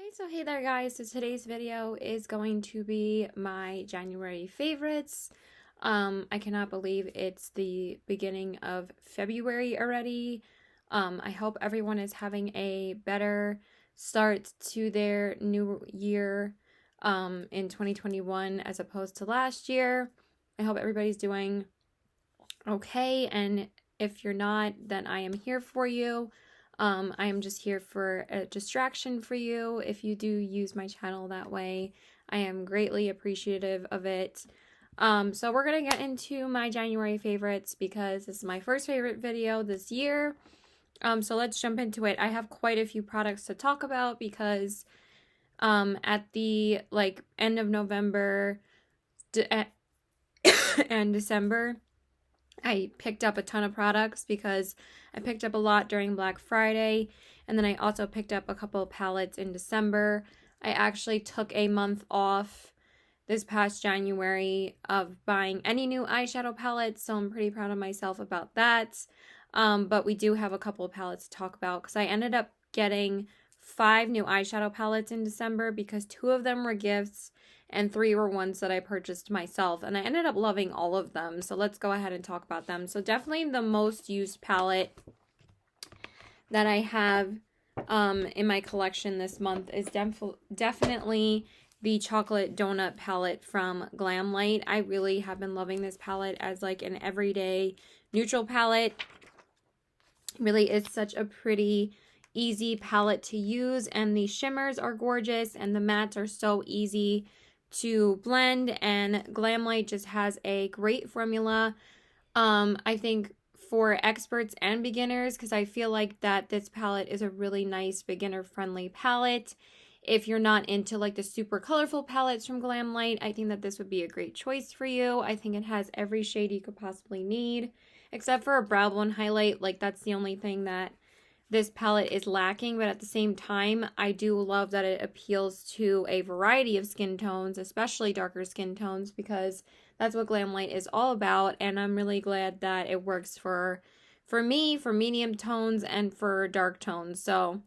Okay, so hey there guys, so today's video is going to be my January favorites. I cannot believe it's the beginning of February already. I hope everyone is having a better start to their new year in 2021 as opposed to last year. I hope everybody's doing okay, and if you're not, then I am here for you. I am just here for a distraction for you. If you do use my channel that way, I am greatly appreciative of it. So we're going to get into my January favorites because this is my first favorite video this year. So let's jump into it. I have quite a few products to talk about because at the end of November and December, I picked up a ton of products because I picked up a lot during Black Friday, and then I also picked up a couple of palettes in December. I actually took a month off this past January of buying any new eyeshadow palettes, so I'm pretty proud of myself about that. But we do have a couple of palettes to talk about because I ended up getting 5 new eyeshadow palettes in December because 2 of them were gifts and 3 were ones that I purchased myself, and I ended up loving all of them. So let's go ahead and talk about them. So definitely the most used palette that I have in my collection this month is definitely the chocolate donut palette from Glamlite. I really have been loving this palette as like an everyday neutral palette. It really is such a pretty, easy palette to use, and the shimmers are gorgeous and the mattes are so easy to blend, and Glamlite just has a great formula. I think for experts and beginners, because I feel like that this palette is a really nice beginner friendly palette. If you're not into like the super colorful palettes from Glamlite, I think that this would be a great choice for you. I think it has every shade you could possibly need, except for a brow bone highlight. Like that's the only thing that this palette is lacking, but at the same time, I do love that it appeals to a variety of skin tones, especially darker skin tones, because that's what Glamlite is all about, and I'm really glad that it works for me, for medium tones, and for dark tones. So,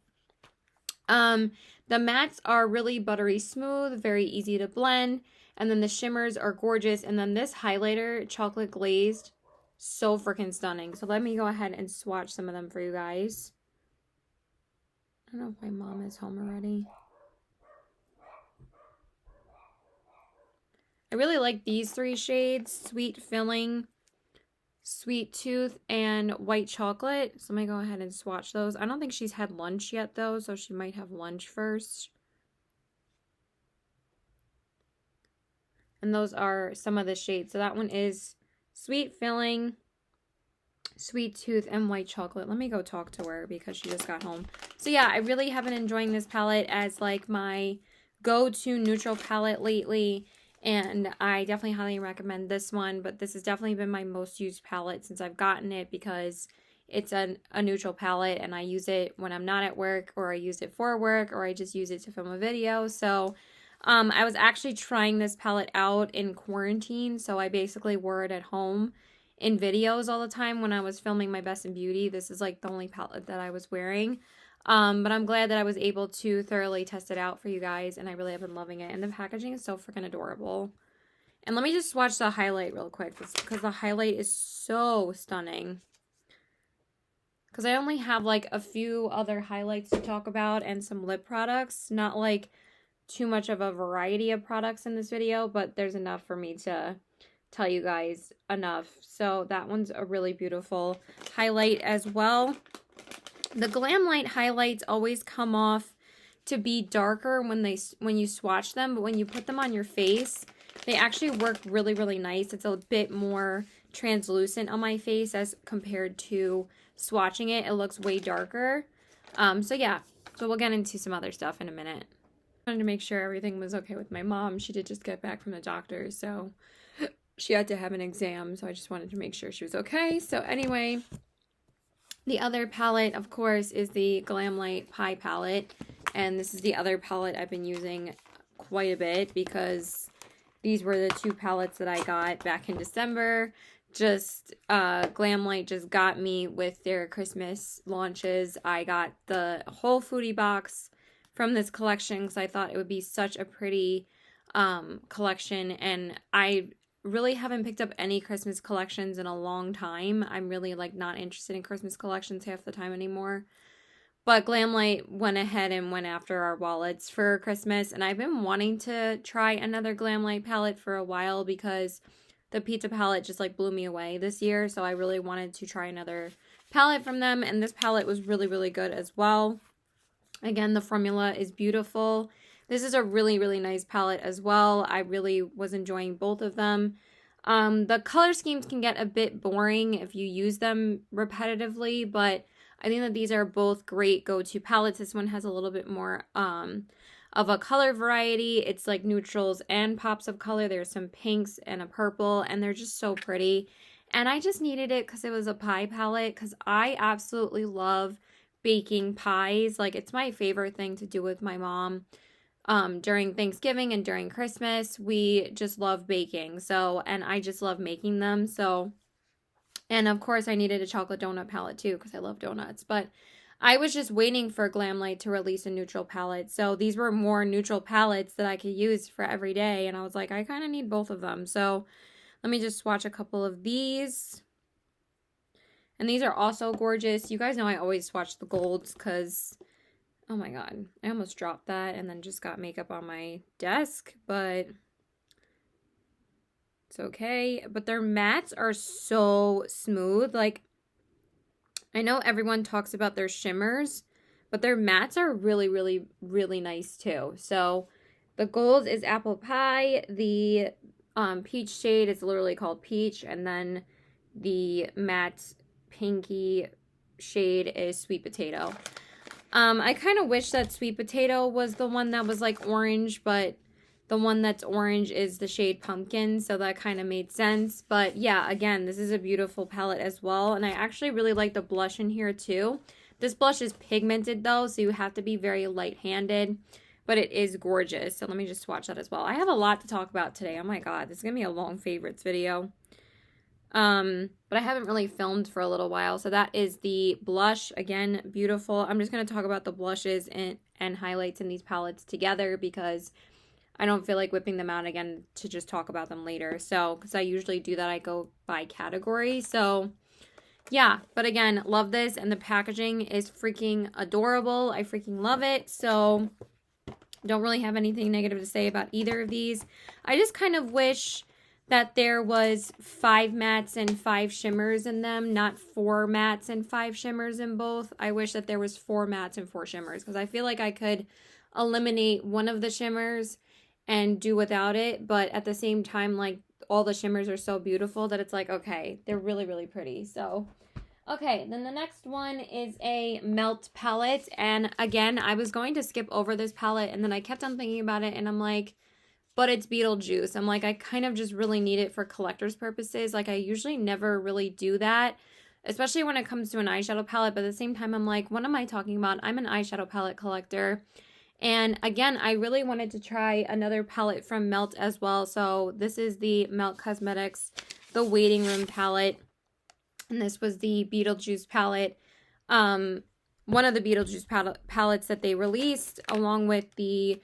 the mattes are really buttery smooth, very easy to blend, and then the shimmers are gorgeous, and then this highlighter, chocolate glazed, so freaking stunning. So let me go ahead and swatch some of them for you guys. I don't know if my mom is home already. I really like these 3 shades: Sweet Filling, Sweet Tooth, and White Chocolate. So I'm going to go ahead and swatch those. I don't think she's had lunch yet though, so she might have lunch first. And those are some of the shades. So that one is Sweet Filling, Sweet Tooth, and White Chocolate. Let me go talk to her because she just got home. So yeah, I really have been enjoying this palette as like my go-to neutral palette lately, and I definitely highly recommend this one. But this has definitely been my most used palette since I've gotten it because it's a neutral palette, and I use it when I'm not at work, or I use it for work, or I just use it to film a video. So I was actually trying this palette out in quarantine, so I basically wore it at home in videos all the time when I was filming my Best in Beauty. This is like the only palette that I was wearing. But I'm glad that I was able to thoroughly test it out for you guys, and I really have been loving it. And the packaging is so freaking adorable. And let me just swatch the highlight real quick because the highlight is so stunning. Because I only have like a few other highlights to talk about and some lip products. Not like too much of a variety of products in this video, but there's enough for me to tell you guys enough. So that one's a really beautiful highlight as well. The Glamlite highlights always come off to be darker when you swatch them, but when you put them on your face, they actually work really, really nice. It's a bit more translucent on my face as compared to swatching it. It looks way darker. So yeah, so we'll get into some other stuff in a minute. I wanted to make sure everything was okay with my mom. She did just get back from the doctor, so she had to have an exam, so I just wanted to make sure she was okay. So anyway, the other palette, of course, is the Glamlite Pie palette, and this is the other palette I've been using quite a bit because these were the 2 palettes that I got back in December. Glamlite just got me with their Christmas launches. I got the whole foodie box from this collection because I thought it would be such a pretty collection, and I really haven't picked up any Christmas collections in a long time. I'm really like not interested in Christmas collections half the time anymore. But Glamlite went ahead and went after our wallets for Christmas, and I've been wanting to try another Glamlite palette for a while because the pizza palette just like blew me away this year, so I really wanted to try another palette from them, and this palette was really, really good as well. Again, the formula is beautiful. This is a really, really nice palette as well. I really was enjoying both of them. The color schemes can get a bit boring if you use them repetitively, but I think that these are both great go-to palettes. This one has a little bit more of a color variety. It's like neutrals and pops of color. There's some pinks and a purple, and they're just so pretty. And I just needed it because it was a pie palette, because I absolutely love baking pies. Like, it's my favorite thing to do with my mom. During Thanksgiving and during Christmas, we just love baking. So, and I just love making them. So, and of course I needed a chocolate donut palette too, because I love donuts. But I was just waiting for Glamlite to release a neutral palette. So these were more neutral palettes that I could use for every day. And I was like, I kind of need both of them. So let me just swatch a couple of these. And these are also gorgeous. You guys know I always swatch the golds because, oh my god, I almost dropped that and then just got makeup on my desk, but it's okay. But their mattes are so smooth. Like, I know everyone talks about their shimmers, but their mattes are really, really, really nice too. So the gold is apple pie. The peach shade is literally called peach, and then the matte pinky shade is sweet potato. I kind of wish that sweet potato was the one that was like orange, but the one that's orange is the shade pumpkin, so that kind of made sense. But yeah, again, this is a beautiful palette as well, and I actually really like the blush in here too. This blush is pigmented though, so you have to be very light-handed, but it is gorgeous. So let me just swatch that as well. I have a lot to talk about today. Oh my god, this is gonna be a long favorites video. But I haven't really filmed for a little while. So that is the blush. Again, beautiful. I'm just going to talk about the blushes and highlights in these palettes together because I don't feel like whipping them out again to just talk about them later. So, because I usually do that, I go by category. So, yeah. But again, love this. And the packaging is freaking adorable. I freaking love it. So, don't really have anything negative to say about either of these. I just kind of wish that there was 5 mattes and 5 shimmers in them, not 4 mattes and 5 shimmers in both. I wish that there was 4 mattes and 4 shimmers, because I feel like I could eliminate one of the shimmers and do without it, but at the same time, like, all the shimmers are so beautiful that it's like, okay, they're really, really pretty. So, okay, then the next one is a Melt palette, and again, I was going to skip over this palette, and then I kept on thinking about it, and I'm like, but it's Beetlejuice. I'm like, I kind of just really need it for collector's purposes. Like, I usually never really do that, especially when it comes to an eyeshadow palette. But at the same time, I'm like, what am I talking about? I'm an eyeshadow palette collector. And again, I really wanted to try another palette from Melt as well. So this is the Melt Cosmetics, the Waiting Room palette. And this was the Beetlejuice palette. One of the Beetlejuice palettes that they released, along with the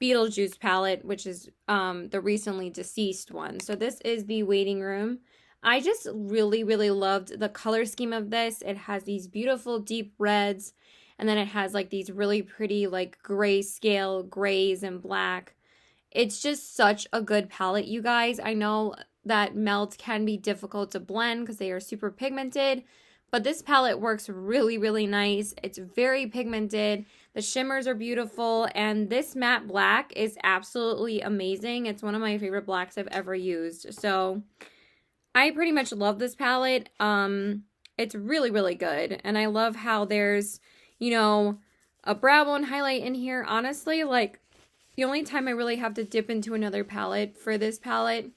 Beetlejuice palette, which is the recently deceased one. So this is the Waiting Room. I just really, really loved the color scheme of this. It has these beautiful deep reds, and then it has like these really pretty like grayscale grays and black. It's just such a good palette, you guys. I know that Melt can be difficult to blend because they are super pigmented, but this palette works really, really nice. It's very pigmented. The shimmers are beautiful, and this matte black is absolutely amazing. It's one of my favorite blacks I've ever used. So I pretty much love this palette. It's really, really good. And I love how there's, you know, a brow bone highlight in here. Honestly, like, the only time I really have to dip into another palette for this palette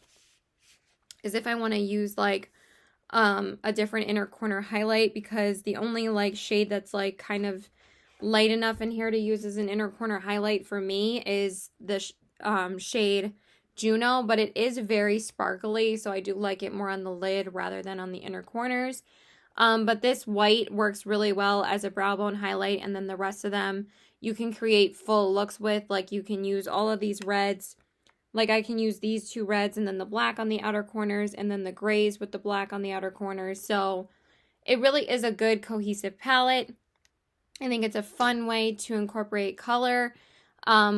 is if I want to use, like, a different inner corner highlight, because the only, like, shade that's, like, kind of light enough in here to use as an inner corner highlight for me is the shade Juno, but it is very sparkly, so I do like it more on the lid rather than on the inner corners. But this white works really well as a brow bone highlight, and then the rest of them you can create full looks with. Like you can use all of these reds. Like I can use these two reds and then the black on the outer corners and then the grays with the black on the outer corners. So it really is a good cohesive palette. I think it's a fun way to incorporate color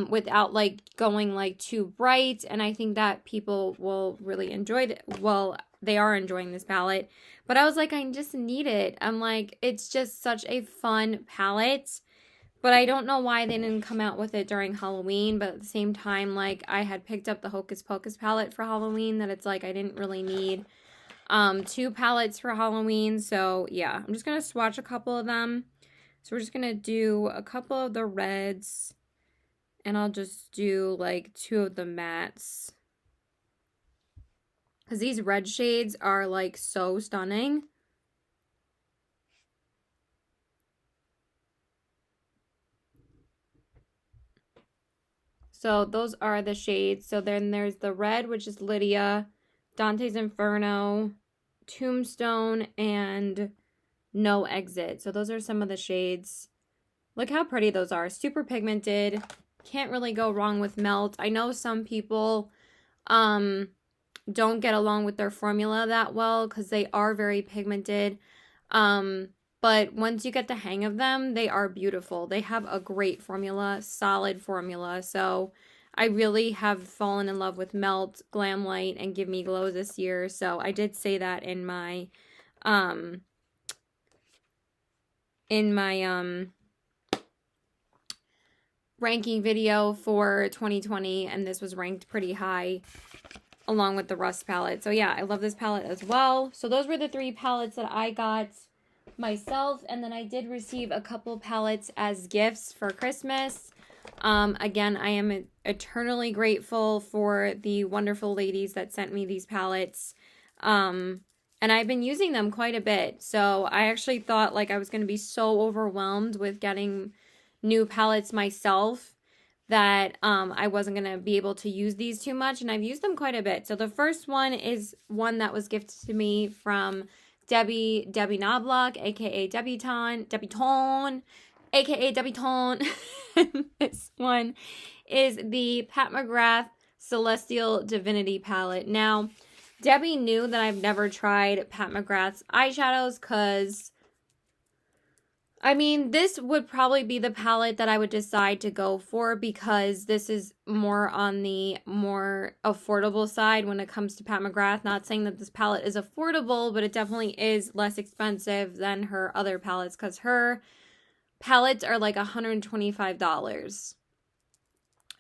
without like going like too bright. And I think that people will really enjoy it. Well, they are enjoying this palette. But I was like, I just need it. I'm like, it's just such a fun palette. But I don't know why they didn't come out with it during Halloween. But at the same time, like, I had picked up the Hocus Pocus palette for Halloween. That it's like, I didn't really need two palettes for Halloween. So, yeah. I'm just going to swatch a couple of them. So, we're just going to do a couple of the reds. And I'll just do, like, two of the mattes. Because these red shades are, like, so stunning. So those are the shades. So then there's the red, which is Lydia, Dante's Inferno, Tombstone, and No Exit. So those are some of the shades. Look how pretty those are. Super pigmented. Can't really go wrong with Melt. I know some people don't get along with their formula that well because they are very pigmented. But once you get the hang of them, they are beautiful. They have a great formula, solid formula. So I really have fallen in love with Melt, Glam Light, and Give Me Glow this year. So I did say that in my ranking video for 2020, and this was ranked pretty high along with the Rust palette. So yeah, I love this palette as well. So those were the 3 palettes that I got myself, and then I did receive a couple palettes as gifts for Christmas. Again, I am eternally grateful for the wonderful ladies that sent me these palettes. And I've been using them quite a bit. So I actually thought like I was going to be so overwhelmed with getting new palettes myself that I wasn't going to be able to use these too much. And I've used them quite a bit. So the first one is one that was gifted to me from Debbie Knobloch, aka Debutante, aka Debutante. This one is the Pat McGrath Celestial Divinity palette. Now, Debbie knew that I've never tried Pat McGrath's eyeshadows because, I mean, this would probably be the palette that I would decide to go for because this is more on the more affordable side when it comes to Pat McGrath. Not saying that this palette is affordable, but it definitely is less expensive than her other palettes because her palettes are like $125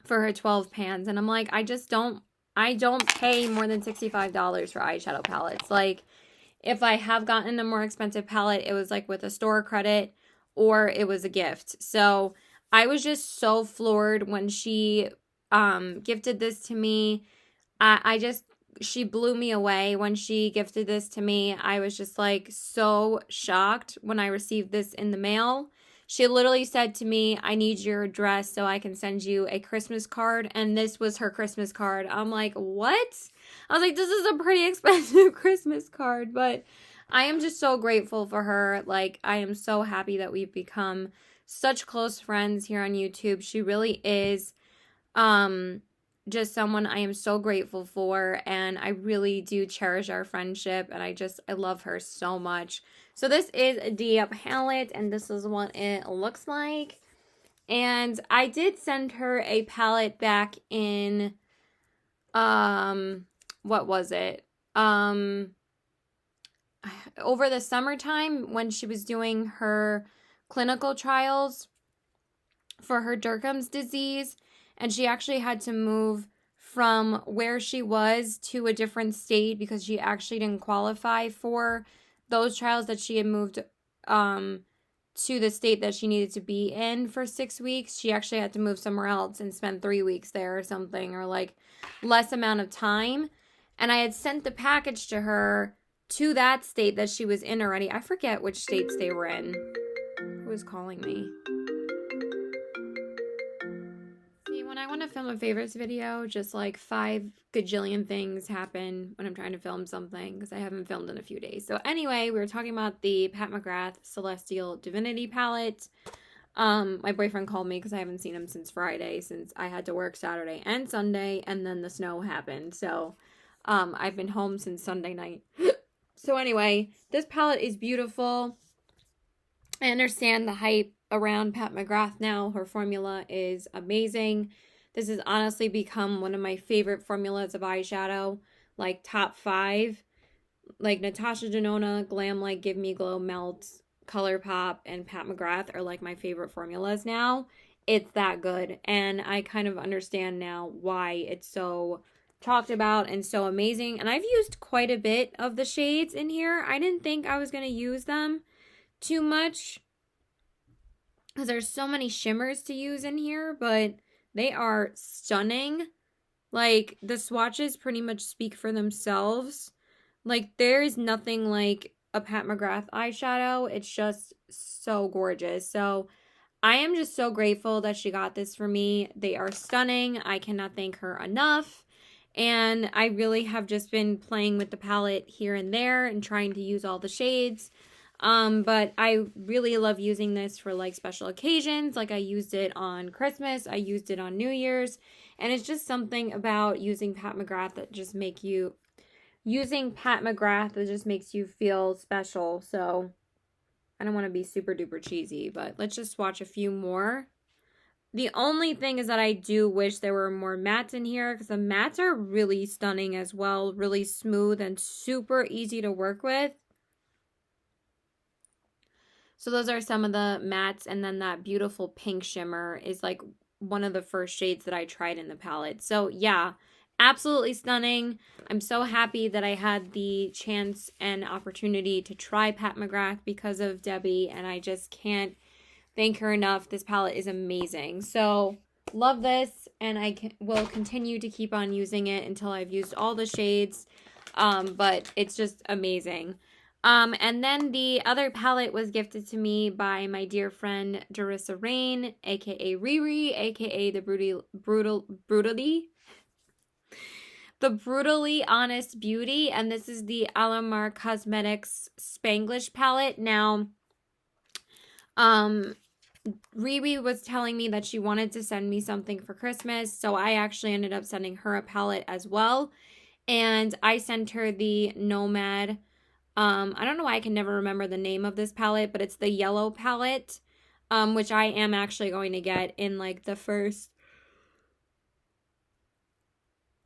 for her 12 pans. And I'm like, I don't pay more than $65 for eyeshadow palettes. Like, if I have gotten a more expensive palette, it was like with a store credit or it was a gift. So I was just so floored when she gifted this to me. She blew me away when she gifted this to me. I was just like so shocked when I received this in the mail. She literally said to me, I need your address so I can send you a Christmas card. And this was her Christmas card. I'm like, what? I was like, this is a pretty expensive Christmas card. But I am just so grateful for her. Like, I am so happy that we've become such close friends here on YouTube. She really is just someone I am so grateful for. And I really do cherish our friendship. And I love her so much. So this is the palette, and this is what it looks like. And I did send her a palette back in, what was it? Over the summertime when she was doing her clinical trials for her Derkham's disease. And she actually had to move from where she was to a different state because she actually didn't qualify for those trials, that she had moved to the state that she needed to be in for 6 weeks. She actually had to move somewhere else and spend 3 weeks there or something, or like less amount of time. And I had sent the package to her to that state that she was in already. I forget which states they were in. Who was calling me? See, when I want to film a favorites video, just like 5 gajillion things happen when I'm trying to film something because I haven't filmed in a few days. So anyway, we were talking about the Pat McGrath Celestial Divinity palette. My boyfriend called me because I haven't seen him since Friday, since I had to work Saturday and Sunday, and then the snow happened. So I've been home since Sunday night. So anyway, this palette is beautiful. I understand the hype around Pat McGrath now. Her formula is amazing. This has honestly become one of my favorite formulas of eyeshadow, like top 5. Like Natasha Denona, Glam Light, Give Me Glow, Melt, ColourPop, and Pat McGrath are like my favorite formulas now. It's that good, and I kind of understand now why it's so talked about and so amazing. And I've used quite a bit of the shades in here. I didn't think I was going to use them too much because there's so many shimmers to use in here, but they are stunning. Like, the swatches pretty much speak for themselves. Like, there is nothing like a Pat McGrath eyeshadow. It's just so gorgeous. So I am just so grateful that she got this for me. They are stunning. I cannot thank her enough. And I really have just been playing with the palette here and there and trying to use all the shades. But I really love using this for like special occasions. Like I used it on Christmas, I used it on New Year's, and it's just something about using Pat McGrath that just makes you feel special. So I don't want to be super duper cheesy, but let's just swatch a few more. The only thing is that I do wish there were more mattes in here because the mattes are really stunning as well, really smooth and super easy to work with. So those are some of the mattes, and then that beautiful pink shimmer is like one of the first shades that I tried in the palette. So yeah, absolutely stunning. I'm so happy that I had the chance and opportunity to try Pat McGrath because of Debbie, and I just can't thank her enough. This palette is amazing. So love this, and I will continue to keep on using it until I've used all the shades, but it's just amazing. And then the other palette was gifted to me by my dear friend Jarissa Rain, aka Riri, aka the Brutally Honest Beauty, and this is the Alamar Cosmetics Spanglish palette. Now, Riri was telling me that she wanted to send me something for Christmas, so I actually ended up sending her a palette as well, and I sent her the Nomad. I don't know why I can never remember the name of this palette, but it's the yellow palette, which I am actually going to get in like the first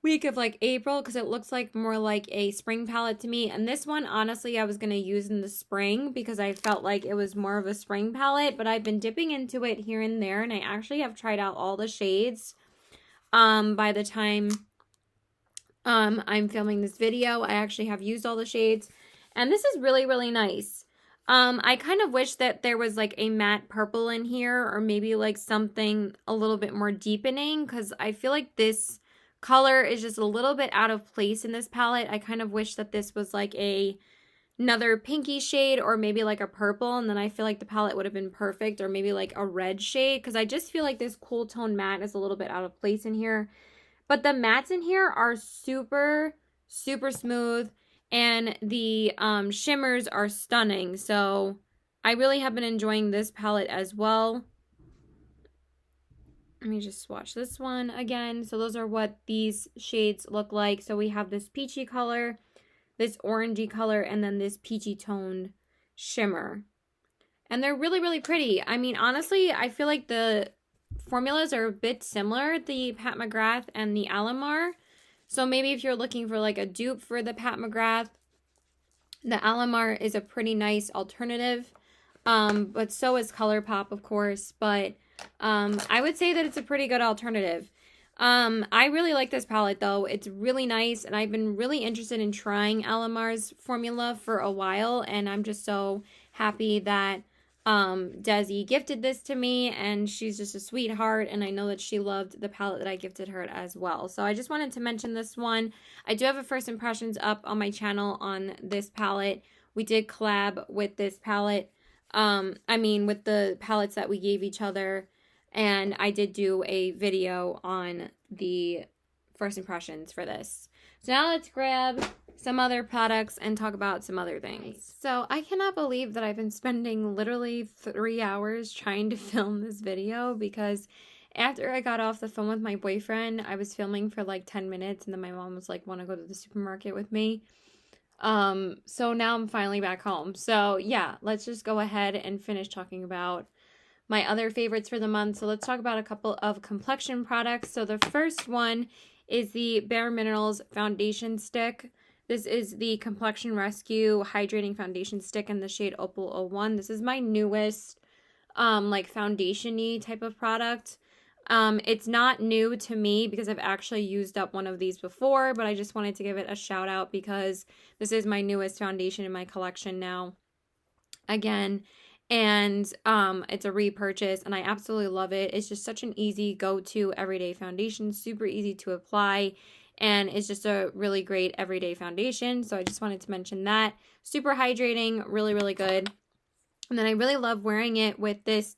week of like April because it looks like more like a spring palette to me. And this one, honestly, I was going to use in the spring because I felt like it was more of a spring palette, but I've been dipping into it here and there, and I actually have tried out all the shades. By the time I'm filming this video, I actually have used all the shades. And this is really, really nice. I kind of wish that there was like a matte purple in here or maybe like something a little bit more deepening because I feel like this color is just a little bit out of place in this palette. I kind of wish that this was like another pinky shade or maybe like a purple, and then I feel like the palette would have been perfect, or maybe like a red shade because I just feel like this cool tone matte is a little bit out of place in here. But the mattes in here are super, super smooth. And the shimmers are stunning. So I really have been enjoying this palette as well. Let me just swatch this one again. So those are what these shades look like. So we have this peachy color, this orangey color, and then this peachy toned shimmer. And they're really, really pretty. I mean, honestly, I feel like the formulas are a bit similar, the Pat McGrath and the Alamar. So maybe if you're looking for like a dupe for the Pat McGrath, the Alamar is a pretty nice alternative. But so is ColourPop, of course. But I would say that it's a pretty good alternative. I really like this palette, though. It's really nice, and I've been really interested in trying Alamar's formula for a while, and I'm just so happy that Desi gifted this to me, and she's just a sweetheart, and I know that she loved the palette that I gifted her as well. So I just wanted to mention this one. I do have a first impressions up on my channel on this palette. We did collab with this palette. With the palettes that we gave each other, And I did do a video on the first impressions for this. So now let's grab some other products and talk about some other things. So I cannot believe that I've been spending literally 3 hours trying to film this video, because after I got off the phone with my boyfriend, I was filming for like 10 minutes and then my mom was like, want to go to the supermarket with me? So now I'm finally back home. So yeah, let's just go ahead and finish talking about my other favorites for the month. So let's talk about a couple of complexion products. So the first one is the Bare Minerals Foundation Stick. This is the Complexion Rescue Hydrating Foundation Stick in the shade Opal 01. This is my newest like foundation-y type of product. It's not new to me because I've actually used up one of these before, but I just wanted to give it a shout out because this is my newest foundation in my collection now. Again, and it's a repurchase and I absolutely love it. It's just such an easy go-to everyday foundation, super easy to apply, and it's just a really great everyday foundation. So I just wanted to mention that. Super hydrating, really, really good. And then I really love wearing it with this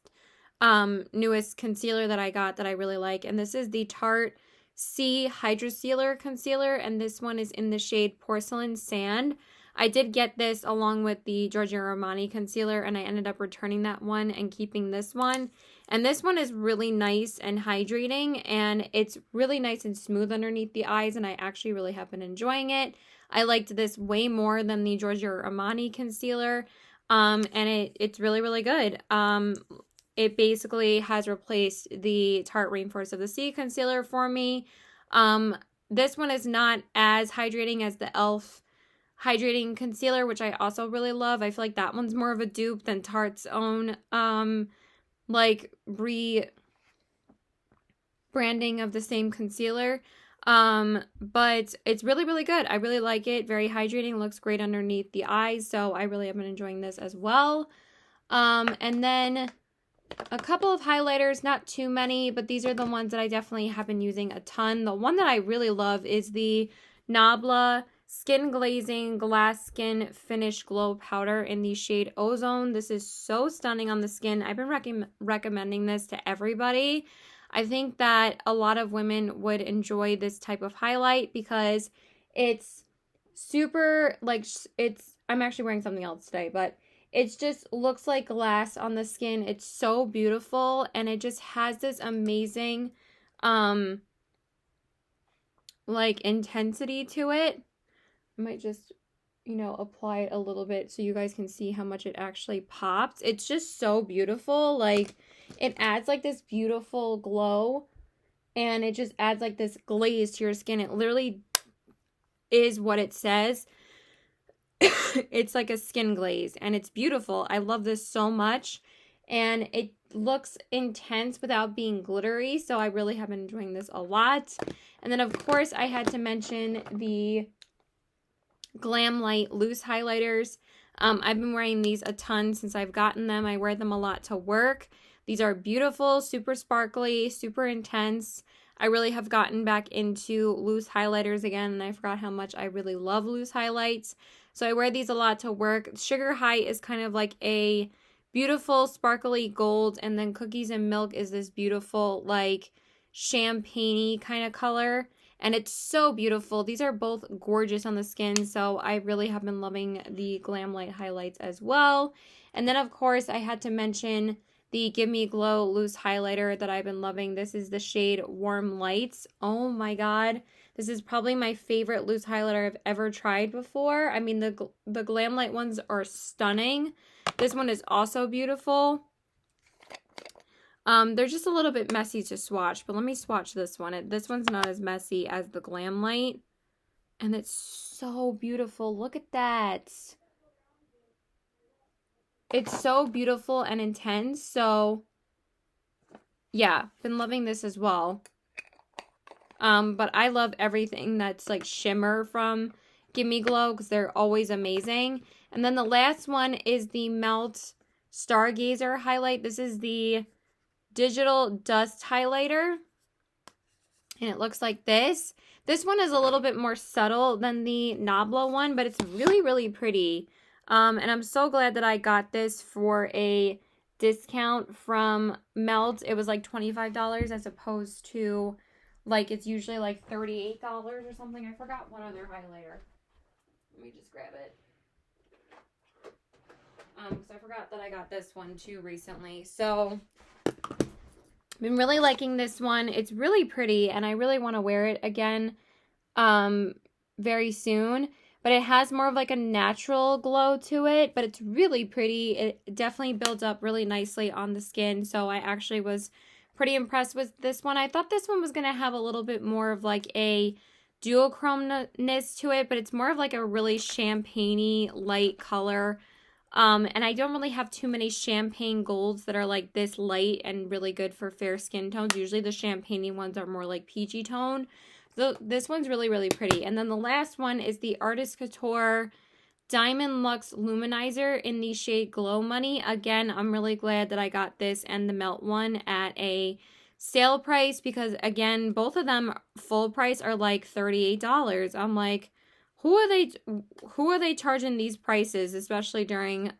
newest concealer that I got that I really like, and this is the Tarte C Hydra Sealer Concealer, and this one is in the shade Porcelain Sand. I did get this along with the Giorgio Armani concealer, and I ended up returning that one and keeping this one. And this one is really nice and hydrating, and it's really nice and smooth underneath the eyes, and I actually really have been enjoying it. I liked this way more than the Giorgio Armani concealer, and it's really, really good. It basically has replaced the Tarte Rainforest of the Sea concealer for me. This one is not as hydrating as the e.l.f. hydrating concealer, which I also really love. I feel like that one's more of a dupe than Tarte's own like rebranding of the same concealer. But it's really, really good. I really like it. Very hydrating, looks great underneath the eyes, so I really have been enjoying this as well. And then a couple of highlighters, not too many, but these are the ones that I definitely have been using a ton. The one that I really love is the Nabla Skin Glazing Glass Skin Finish Glow Powder in the shade Ozone. This is so stunning on the skin. I've been recommending this to everybody. I think that a lot of women would enjoy this type of highlight because it's super, like, I'm actually wearing something else today, but it just looks like glass on the skin. It's so beautiful, and it just has this amazing, like, intensity to it. I might just, apply it a little bit so you guys can see how much it actually pops. It's just so beautiful. Like, it adds, like, this beautiful glow, and it just adds, like, this glaze to your skin. It literally is what it says. It's like a skin glaze, and it's beautiful. I love this so much, and it looks intense without being glittery, so I really have been enjoying this a lot. And then, of course, I had to mention the Glamlite loose highlighters. I've been wearing these a ton since I've gotten them. I wear them a lot to work. These are beautiful, super sparkly, super intense. I really have gotten back into loose highlighters again, and I forgot how much I really love loose highlights. So I wear these a lot to work. Sugar High is kind of like a beautiful sparkly gold, and then Cookies and Milk is this beautiful like champagne-y kind of color, and it's so beautiful. These are both gorgeous on the skin, so I really have been loving the Glamlite highlights as well. And then, of course, I had to mention the Give Me Glow loose highlighter that I've been loving. This is the shade Warm Lights. Oh my god. This is probably my favorite loose highlighter I've ever tried before. I mean, the Glamlite ones are stunning. This one is also beautiful. They're just a little bit messy to swatch, but let me swatch this one. This one's not as messy as the Glamlite, and it's so beautiful. Look at that. It's so beautiful and intense, so yeah, been loving this as well. But I love everything that's like shimmer from Give Me Glow because they're always amazing. And then the last one is the Melt Stargazer highlight. This is the Digital Dust highlighter, and it looks like this. This one is a little bit more subtle than the Nabla one, but it's really, really pretty. And I'm so glad that I got this for a discount from Melt. It was like $25 as opposed to like it's usually like $38 or something. I forgot one other highlighter. Let me just grab it. Because I forgot that I got this one too recently. So I've been really liking this one. It's really pretty and I really want to wear it again very soon. But it has more of like a natural glow to it, but it's really pretty. It definitely builds up really nicely on the skin. So I actually was pretty impressed with this one. I thought this one was going to have a little bit more of like a duochrome-ness to it, but it's more of like a really champagne-y light color. And I don't really have too many champagne golds that are like this light and really good for fair skin tones. Usually the champagne ones are more like peachy tone. So this one's really, really pretty. And then the last one is the Artist Couture Diamond Luxe Luminizer in the shade Glow Money. Again, I'm really glad that I got this and the Melt one at a sale price because, again, both of them full price are like $38. I'm like, who are they charging these prices, especially during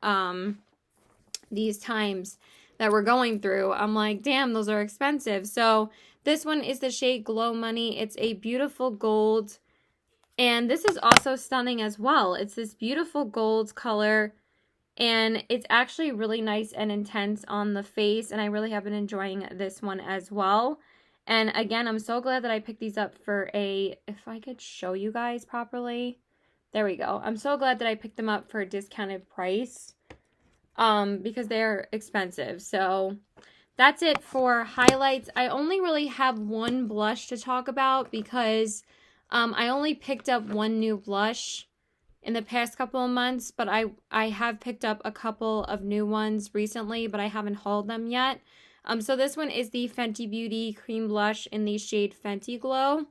these times that we're going through? I'm like, damn, those are expensive. So this one is the shade Glow Money. It's a beautiful gold, and this is also stunning as well. It's this beautiful gold color, and it's actually really nice and intense on the face, and I really have been enjoying this one as well. And again, I'm so glad that I picked these up for a, if I could show you guys properly. There we go. I'm so glad that I picked them up for a discounted price because they're expensive. So that's it for highlights. I only really have one blush to talk about because I only picked up one new blush in the past couple of months, but I have picked up a couple of new ones recently, but I haven't hauled them yet. So this one is the Fenty Beauty Cream Blush in the shade Fenty Glow.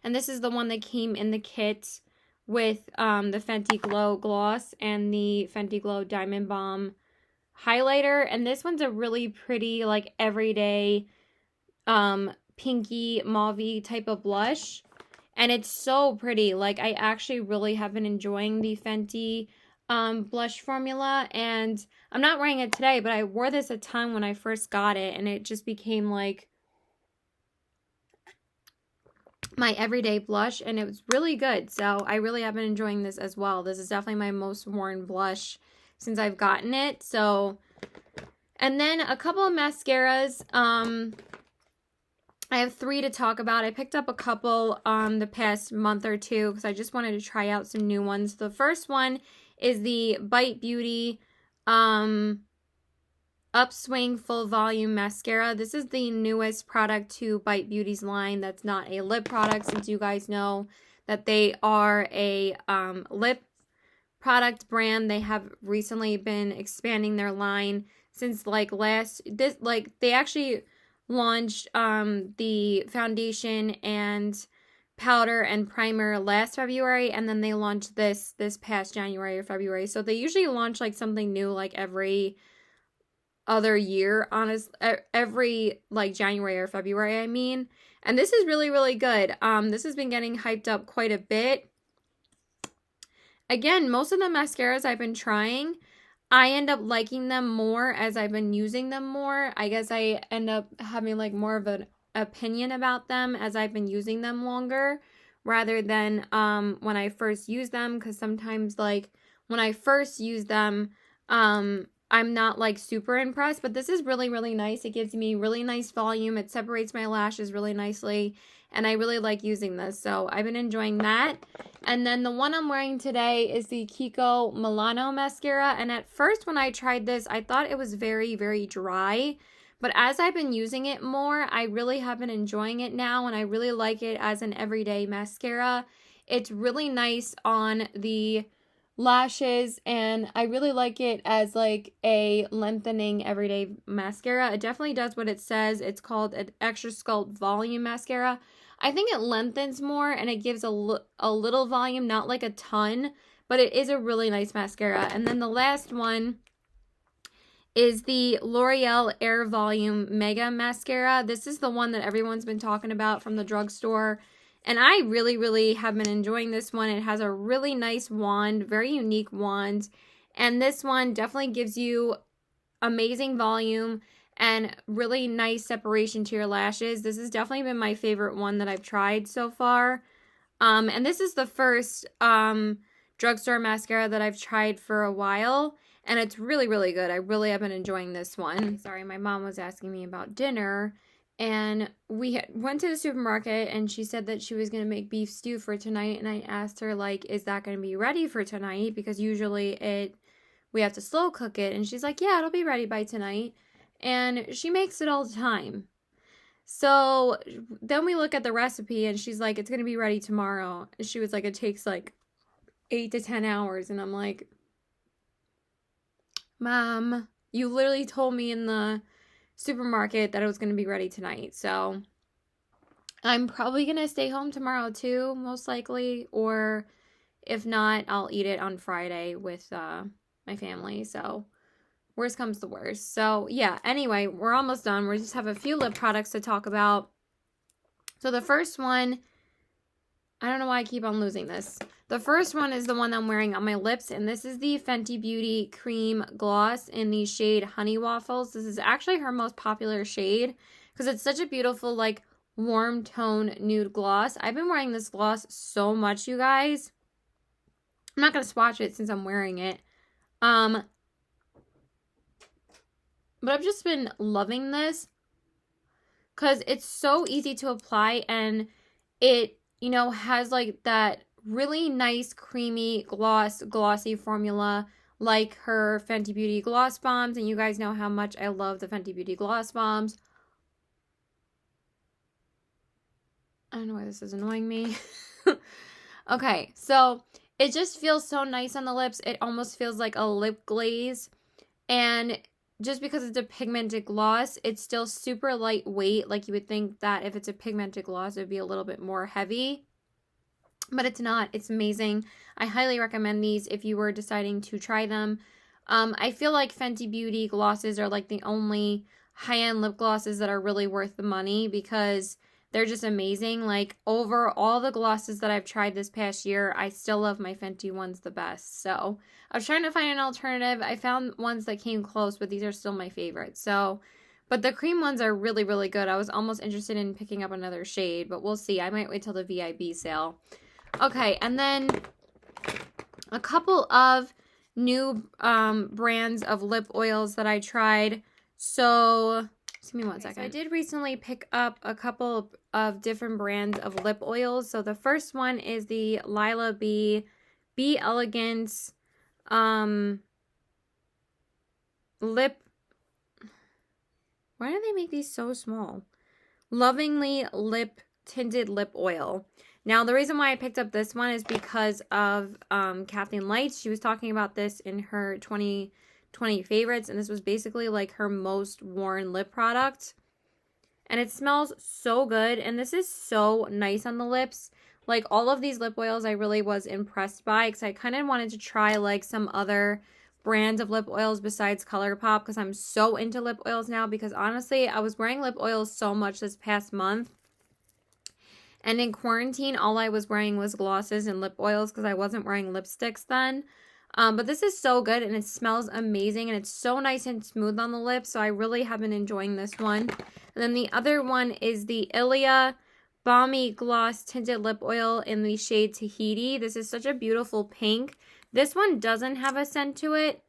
And this is the one that came in the kit with the Fenty Glow Gloss and the Fenty Glow Diamond Bomb highlighter. And this one's a really pretty, like, everyday pinky mauve type of blush. And it's so pretty. Like, I actually really have been enjoying the Fenty blush formula, and I'm not wearing it today, but I wore this a ton when I first got it, and it just became like my everyday blush, and it was really good. So I really have been enjoying this as well. This is definitely my most worn blush since I've gotten it. So, and then a couple of mascaras. I have 3 to talk about. I picked up a couple the past month or two because I just wanted to try out some new ones. The first one is the Bite Beauty Upswing Full Volume Mascara. This is the newest product to Bite Beauty's line that's not a lip product, since you guys know that they are a lip product brand. They have recently been expanding their line since they actually launched the foundation and powder and primer last February, and then they launched this past January or February. So they usually launch like something new like every other year, every like January or February, I mean. And this is really, really good. This has been getting hyped up quite a bit. Again, most of the mascaras I've been trying, I end up liking them more as I've been using them more. I guess I end up having like more of an opinion about them as I've been using them longer rather than when I first use them, because sometimes like when I first use them I'm not like super impressed, but this is really, really nice. It gives me really nice volume. It separates my lashes really nicely, and I really like using this. So I've been enjoying that. And then the one I'm wearing today is the Kiko Milano mascara. And at first when I tried this, I thought it was very, very dry. But as I've been using it more, I really have been enjoying it now, and I really like it as an everyday mascara. It's really nice on the lashes, and I really like it as like a lengthening everyday mascara. It definitely does what it says. It's called an Extra Sculpt Volume Mascara. I think it lengthens more and it gives a little volume, not like a ton, but it is a really nice mascara. And then the last one is the L'Oreal Air Volume Mega Mascara. This is the one that everyone's been talking about from the drugstore. And I really, really have been enjoying this one. It has a really nice wand, very unique wand. And this one definitely gives you amazing volume and really nice separation to your lashes. This has definitely been my favorite one that I've tried so far. And this is the first drugstore mascara that I've tried for a while, and it's really, really good. I really have been enjoying this one. Sorry, my mom was asking me about dinner, and we went to the supermarket, and she said that she was going to make beef stew for tonight, and I asked her, like, is that going to be ready for tonight? Because usually we have to slow cook it, and she's like, yeah, it'll be ready by tonight, and she makes it all the time. So then we look at the recipe and she's like, it's going to be ready tomorrow. She was like, it takes like 8 to 10 hours. And I'm like, Mom, you literally told me in the supermarket that it was going to be ready tonight. So I'm probably going to stay home tomorrow too, most likely. Or if not, I'll eat it on Friday with my family. So worst comes to worst. So yeah, anyway, we're almost done. We just have a few lip products to talk about. So the first one, I don't know why I keep on losing this. The first one is the one I'm wearing on my lips, and this is the Fenty Beauty Cream Gloss in the shade Honey Waffles. This is actually her most popular shade because it's such a beautiful, like, warm tone nude gloss. I've been wearing this gloss so much, you guys. I'm not going to swatch it since I'm wearing it. But I've just been loving this because it's so easy to apply, and it, you know, has like that really nice creamy glossy formula like her Fenty Beauty Gloss Bombs. And you guys know how much I love the Fenty Beauty Gloss Bombs. I don't know why this is annoying me. Okay, so it just feels so nice on the lips. It almost feels like a lip glaze. And just because it's a pigmented gloss, it's still super lightweight. Like you would think that if it's a pigmented gloss, it would be a little bit more heavy. But it's not. It's amazing. I highly recommend these if you were deciding to try them. I feel like Fenty Beauty glosses are like the only high-end lip glosses that are really worth the money because they're just amazing. Like, over all the glosses that I've tried this past year, I still love my Fenty ones the best. So I was trying to find an alternative. I found ones that came close, but these are still my favorites. So, but the cream ones are really, really good. I was almost interested in picking up another shade, but we'll see. I might wait till the VIB sale. Okay, and then a couple of new brands of lip oils that I tried. So just give me one second. So I did recently pick up a couple of different brands of lip oils. So the first one is the Lila B Elegance lip. Why do they make these so small? Lovingly Lip Tinted Lip Oil. Now, the reason why I picked up this one is because of Kathleen Lights. She was talking about this in her 2020 favorites, and this was basically like her most worn lip product. And it smells so good, and this is so nice on the lips. Like, all of these lip oils I really was impressed by because I kind of wanted to try like some other brands of lip oils besides ColourPop because I'm so into lip oils now because honestly, I was wearing lip oils so much this past month. And in quarantine, all I was wearing was glosses and lip oils because I wasn't wearing lipsticks then. But this is so good and it smells amazing and it's so nice and smooth on the lips. So I really have been enjoying this one. And then the other one is the Ilia Balmy Gloss Tinted Lip Oil in the shade Tahiti. This is such a beautiful pink. This one doesn't have a scent to it.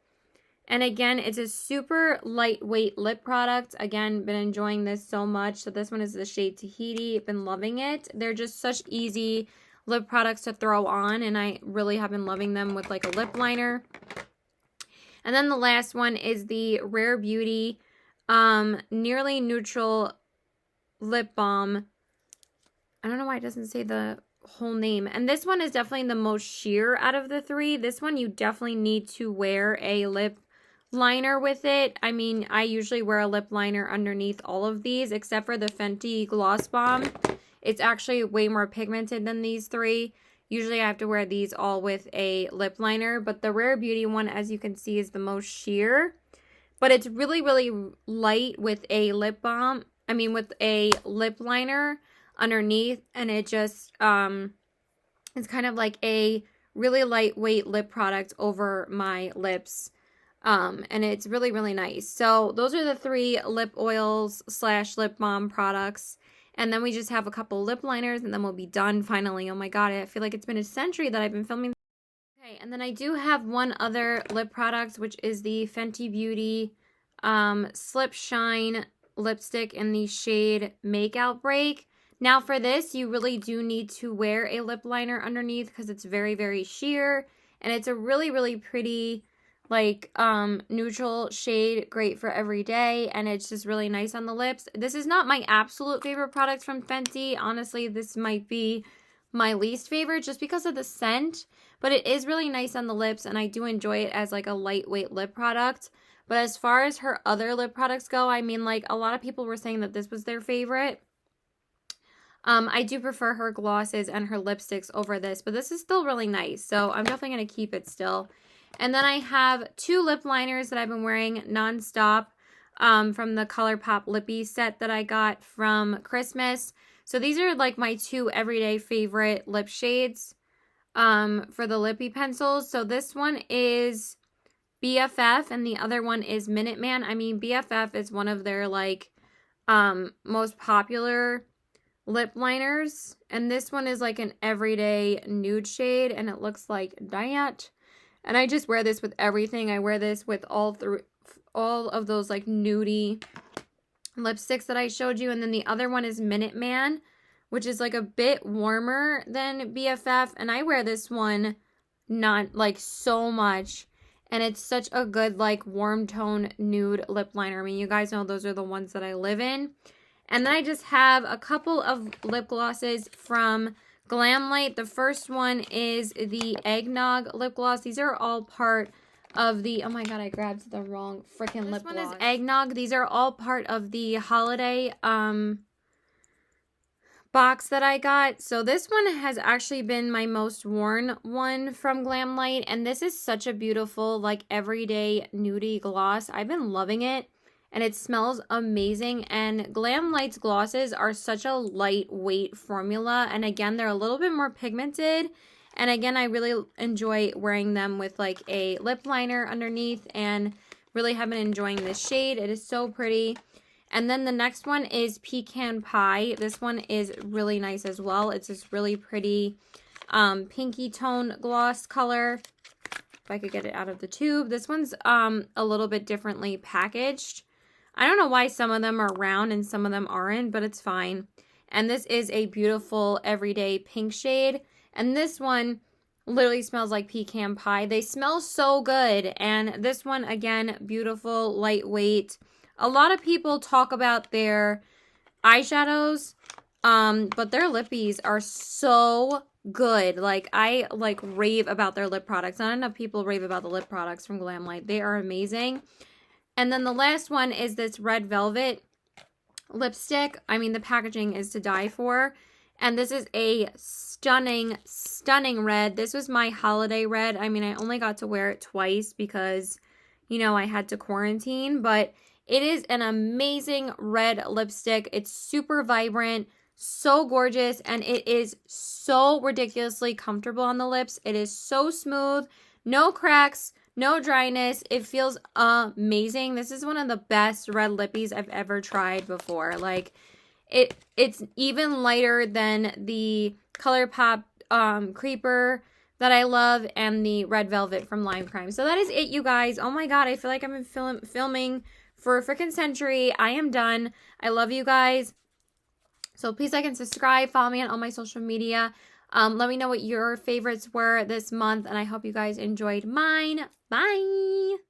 And again, it's a super lightweight lip product. Again, been enjoying this so much. So this one is the shade Tahiti. Been loving it. They're just such easy lip products to throw on. And I really have been loving them with like a lip liner. And then the last one is the Rare Beauty Nearly Neutral Lip Balm. I don't know why it doesn't say the whole name. And this one is definitely the most sheer out of the three. This one you definitely need to wear a lip liner with it. I mean, I usually wear a lip liner underneath all of these except for the Fenty Gloss Bomb. It's actually way more pigmented than these three. Usually I have to wear these all with a lip liner, but the Rare Beauty one, as you can see, is the most sheer. But it's really, really light with a lip balm. I mean, with a lip liner underneath, and it just it's kind of like a really lightweight lip product over my lips. And it's really, really nice. So those are the 3 lip oils / lip balm products. And then we just have a couple lip liners and then we'll be done finally. Oh my God, I feel like it's been a century that I've been filming. Okay, and then I do have one other lip product, which is the Fenty Beauty Slip Shine lipstick in the shade Make Out Break. Now for this, you really do need to wear a lip liner underneath because it's very, very sheer. And it's a really, really pretty, like, neutral shade, great for every day. And it's just really nice on the lips. This is not my absolute favorite product from Fenty. Honestly, this might be my least favorite just because of the scent. But it is really nice on the lips, and I do enjoy it as, like, a lightweight lip product. But as far as her other lip products go, I mean, like, a lot of people were saying that this was their favorite. I do prefer her glosses and her lipsticks over this, but this is still really nice. So I'm definitely going to keep it still. And then I have 2 lip liners that I've been wearing nonstop from the ColourPop Lippy set that I got from Christmas. So these are like my 2 everyday favorite lip shades for the lippy pencils. So this one is BFF and the other one is Minuteman. I mean, BFF is one of their like most popular lip liners, and this one is like an everyday nude shade, and it looks like that. And I just wear this with everything. I wear this with all of those like nudie lipsticks that I showed you. And then the other one is Minuteman, which is like a bit warmer than BFF, and I wear this one not like so much, and it's such a good like warm tone nude lip liner. I mean, you guys know those are the ones that I live in. And then I just have a couple of lip glosses from Glamlite. The first one is the Eggnog lip gloss. These are all part of the, oh my God, I grabbed the wrong freaking lip gloss. This one is Eggnog. These are all part of the holiday box that I got. So this one has actually been my most worn one from Glamlite. And this is such a beautiful, like, everyday nudie gloss. I've been loving it. And it smells amazing, and Glamlite's glosses are such a lightweight formula, and again, they're a little bit more pigmented, and again, I really enjoy wearing them with like a lip liner underneath, and really have been enjoying this shade. It is so pretty. And then the next one is Pecan Pie. This one is really nice as well. It's this really pretty pinky tone gloss color. If I could get it out of the tube. This one's a little bit differently packaged. I don't know why some of them are round and some of them aren't, but it's fine. And this is a beautiful everyday pink shade. And this one literally smells like pecan pie. They smell so good. And this one, again, beautiful, lightweight. A lot of people talk about their eyeshadows, but their lippies are so good. Like, I like rave about their lip products. Not enough people rave about the lip products from Glamlite. They are amazing. And then the last one is this Red Velvet lipstick. I mean, the packaging is to die for. And this is a stunning, stunning red. This was my holiday red. I mean, I only got to wear it twice because, you know, I had to quarantine. But it is an amazing red lipstick. It's super vibrant, so gorgeous, and it is so ridiculously comfortable on the lips. It is so smooth, no cracks, no dryness. It feels amazing. This is one of the best red lippies I've ever tried before. Like, it's even lighter than the ColourPop Creeper that I love and the Red Velvet from Lime Crime. So that is it, you guys. Oh my God, I feel like I've been filming for a freaking century. I am done. I love you guys. So please like and subscribe. Follow me on all my social media. Let me know what your favorites were this month, and I hope you guys enjoyed mine. Bye!